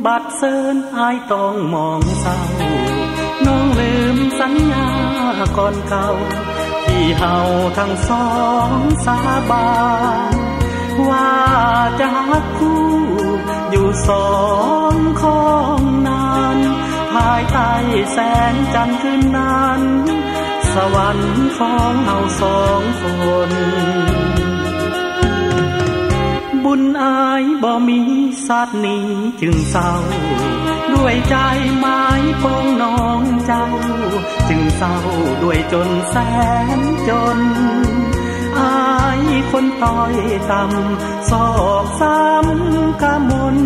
บัดเซินอายต้องมองเศร้าน้องลืมสัญญาก่อนเก่าที่เฮาทั้งสองสาบานว่าจะหักคู่อยู่สองของนานภายใต้แสงจันทร์คืนนั้นสวรรค์ของเฮาสองคนบุญอายบ่มีชาตินี้จึงเศร้าด้วยใจไม้ปองน้องเจ้าจึงเศร้าด้วยจนแสนจนอายคนต้อยต่ำศอกซ้ำกะมน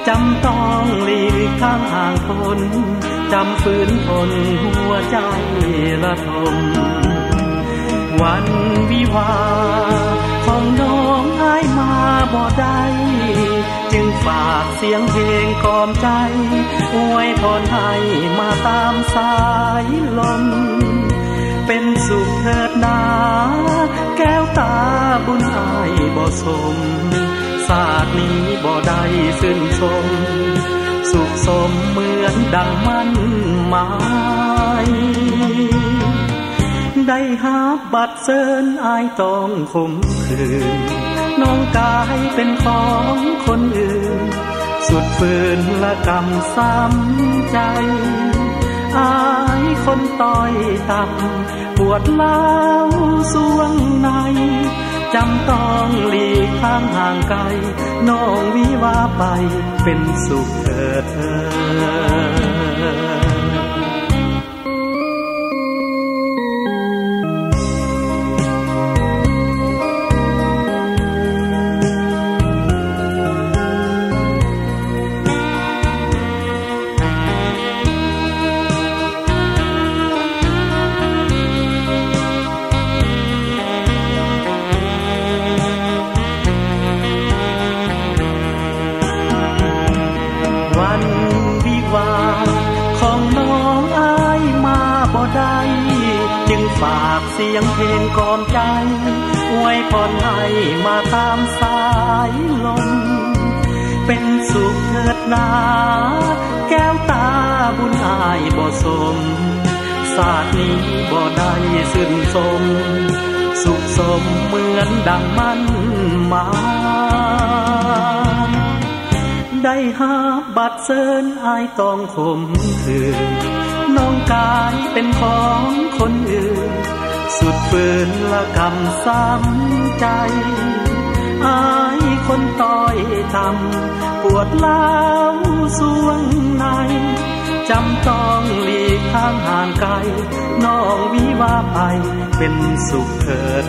จำต้องหลีกทางห่างคนจำฝืนทนหัวใจระทมวันวิวาของน้องอายมาบ่ได้จึงฝากเสียงเพลงกล่อมใจอวยพรให้มาตามสายลมเป็นสุขเถิดนาแก้วตาบุญอายบ่สมศาสตร์นี้บ่ได้ชื่นชมสุขสมเหมือนดังมันหมายได้หาบัดเซินอายต้องคมคืนน้องกายเป็นของคนอื่นสุดฝืนละกำซ้ำใจอายคนต้อยต่ำปวดร้าวสวงในจำต้องหลีกทางห่างไกลน้องวิวาไปเป็นสุขเถิดจึงฝากเสียงเพลงกล่อมใจอวยพรให้มาตามสายลมเป็นสุขเถิดนาแก้วตาบุญอายบ่สมศาสตร์นี้บ่ได้ชื่นชมสุขสมเหมือนดังมันหมายได้หาบัดเซินอายต้องคมคืนน้องกายเป็นของคนอื่นสุดฝืนละกำซ้ำใจอายคนต้อยต่ำปวดร้าวสวงในจำต้องหลีกทางห่างไกลน้องวิวาไปเป็นสุขเถิด